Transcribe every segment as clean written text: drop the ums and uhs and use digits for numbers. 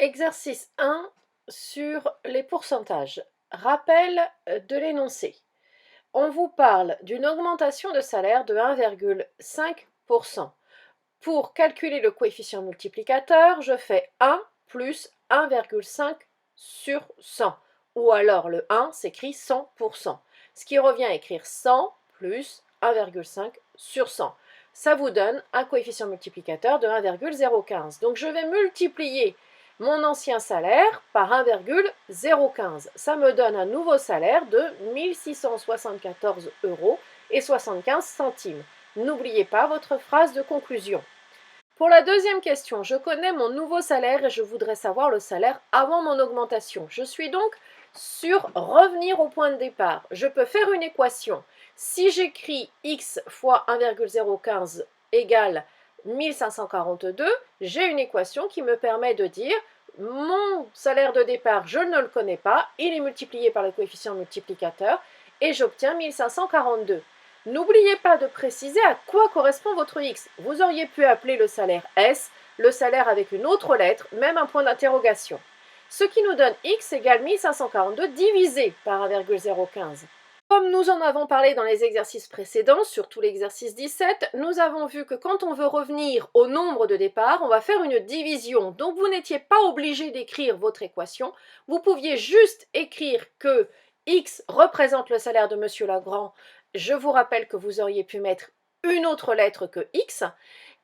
Exercice 1 sur les pourcentages. Rappel de l'énoncé. On vous parle d'une augmentation de salaire de 1,5%. Pour calculer le coefficient multiplicateur, je fais 1 plus 1,5 sur 100. Ou alors le 1 s'écrit 100%. Ce qui revient à écrire 100 plus 1,5 sur 100. Ça vous donne un coefficient multiplicateur de 1,015. Donc je vais multiplier mon ancien salaire par 1,015. Ça me donne un nouveau salaire de 1674 euros et 75 centimes. N'oubliez pas votre phrase de conclusion. Pour la deuxième question, je connais mon nouveau salaire et je voudrais savoir le salaire avant mon augmentation. Je suis donc sur revenir au point de départ. Je peux faire une équation. Si j'écris x fois 1,015 égale 1542, j'ai une équation qui me permet de dire mon salaire de départ, je ne le connais pas, il est multiplié par le coefficient multiplicateur et j'obtiens 1542. N'oubliez pas de préciser à quoi correspond votre x. Vous auriez pu appeler le salaire S, le salaire avec une autre lettre, même un point d'interrogation. Ce qui nous donne x égale 1542 divisé par 1,015. Comme nous en avons parlé dans les exercices précédents, surtout l'exercice 17, nous avons vu que quand on veut revenir au nombre de départ, on va faire une division. Donc vous n'étiez pas obligé d'écrire votre équation, vous pouviez juste écrire que x représente le salaire de Monsieur Legrand. Je vous rappelle que vous auriez pu mettre une autre lettre que x,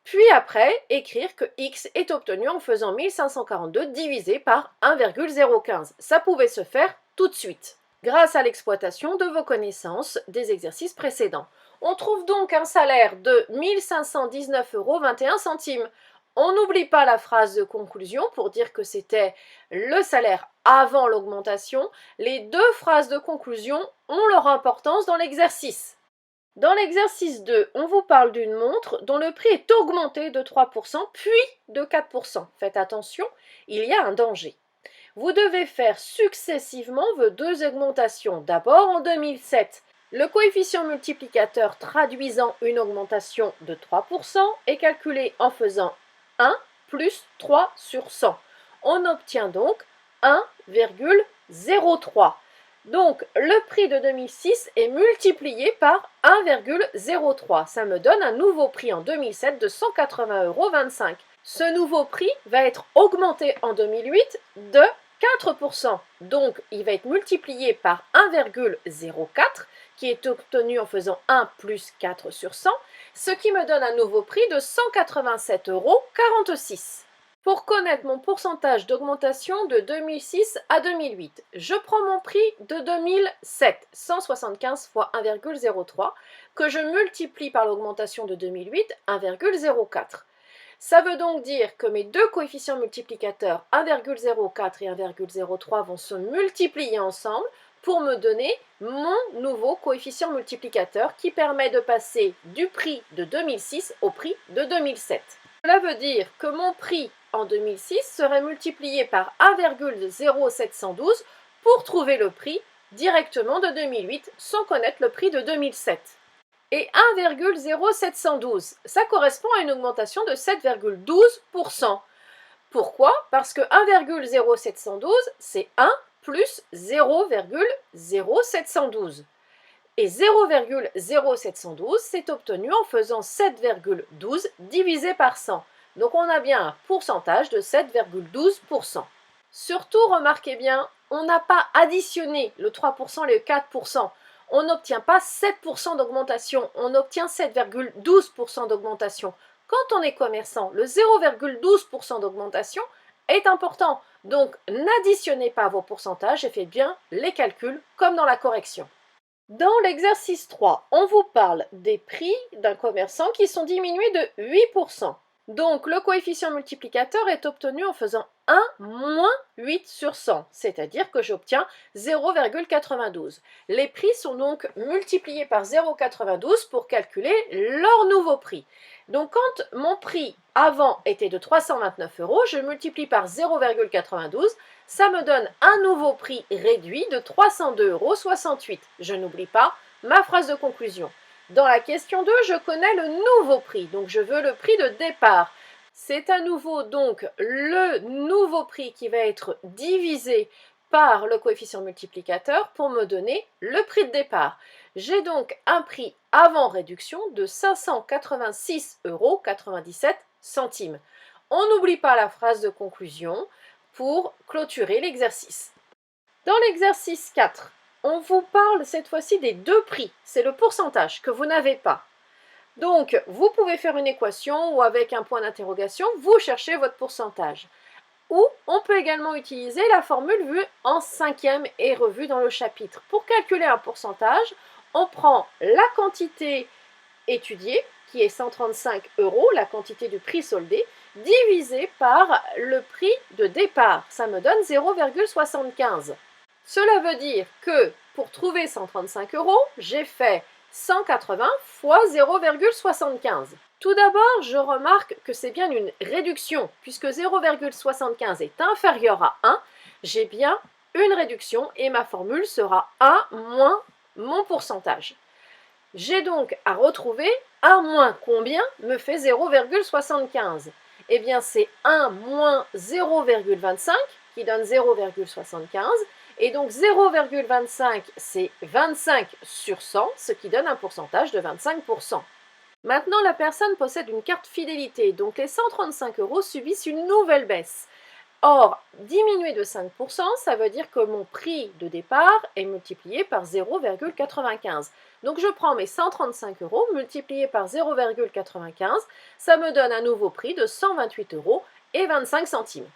puis après écrire que x est obtenu en faisant 1542 divisé par 1,015. Ça pouvait se faire tout de suite, grâce à l'exploitation de vos connaissances des exercices précédents. On trouve donc un salaire de 1519,21 euros. On n'oublie pas la phrase de conclusion pour dire que c'était le salaire avant l'augmentation. Les deux phrases de conclusion ont leur importance dans l'exercice. Dans l'exercice 2, on vous parle d'une montre dont le prix est augmenté de 3% puis de 4%. Faites attention, il y a un danger. Vous devez faire successivement vos deux augmentations. D'abord en 2007, le coefficient multiplicateur traduisant une augmentation de 3% est calculé en faisant 1 plus 3 sur 100. On obtient donc 1,03. Donc le prix de 2006 est multiplié par 1,03. Ça me donne un nouveau prix en 2007 de 180,25 euros. Ce nouveau prix va être augmenté en 2008 de 4%. Donc il va être multiplié par 1,04 qui est obtenu en faisant 1 plus 4 sur 100, ce qui me donne un nouveau prix de 187,46 euros. Pour connaître mon pourcentage d'augmentation de 2006 à 2008, je prends mon prix de 2007, 175 fois 1,03, que je multiplie par l'augmentation de 2008, 1,04. Ça veut donc dire que mes deux coefficients multiplicateurs 1,04 et 1,03 vont se multiplier ensemble pour me donner mon nouveau coefficient multiplicateur qui permet de passer du prix de 2006 au prix de 2007. Cela veut dire que mon prix en 2006 serait multiplié par 1,0712 pour trouver le prix directement de 2008 sans connaître le prix de 2007. Et 1,0712, ça correspond à une augmentation de 7,12%. Pourquoi? Parce que 1,0712, c'est 1 plus 0,0712. Et 0,0712, c'est obtenu en faisant 7,12 divisé par 100. Donc on a bien un pourcentage de 7,12%. Surtout, remarquez bien, on n'a pas additionné le 3% et le 4%. On n'obtient pas 7% d'augmentation, on obtient 7,12% d'augmentation. Quand on est commerçant, le 0,12% d'augmentation est important. Donc n'additionnez pas vos pourcentages et faites bien les calculs comme dans la correction. Dans l'exercice 3, on vous parle des prix d'un commerçant qui sont diminués de 8%. Donc le coefficient multiplicateur est obtenu en faisant 1 moins 8 sur 100, c'est-à-dire que j'obtiens 0,92. Les prix sont donc multipliés par 0,92 pour calculer leur nouveau prix. Donc quand mon prix avant était de 329 euros, je multiplie par 0,92, ça me donne un nouveau prix réduit de 302,68 euros. Je n'oublie pas ma phrase de conclusion. Dans la question 2, je connais le nouveau prix, donc je veux le prix de départ. C'est à nouveau donc le nouveau prix qui va être divisé par le coefficient multiplicateur pour me donner le prix de départ. J'ai donc un prix avant réduction de 586,97 €. On n'oublie pas la phrase de conclusion pour clôturer l'exercice. Dans l'exercice 4, on vous parle cette fois-ci des deux prix. C'est le pourcentage que vous n'avez pas. Donc, vous pouvez faire une équation ou avec un point d'interrogation, vous cherchez votre pourcentage. Ou on peut également utiliser la formule vue en cinquième et revue dans le chapitre. Pour calculer un pourcentage, on prend la quantité étudiée, qui est 135 €, la quantité du prix soldé, divisé par le prix de départ. Ça me donne 0,75. Cela veut dire que pour trouver 135 €, j'ai fait 180 fois 0,75. Tout d'abord, je remarque que c'est bien une réduction, puisque 0,75 est inférieur à 1, j'ai bien une réduction et ma formule sera 1 moins mon pourcentage. J'ai donc à retrouver 1 moins combien me fait 0,75. Eh bien, c'est 1 moins 0,25 qui donne 0,75. Et donc 0,25, c'est 25 sur 100, ce qui donne un pourcentage de 25%. Maintenant, la personne possède une carte fidélité, donc les 135 € subissent une nouvelle baisse. Or, diminuer de 5%, ça veut dire que mon prix de départ est multiplié par 0,95. Donc je prends mes 135 € multipliés par 0,95, ça me donne un nouveau prix de 128,25 €.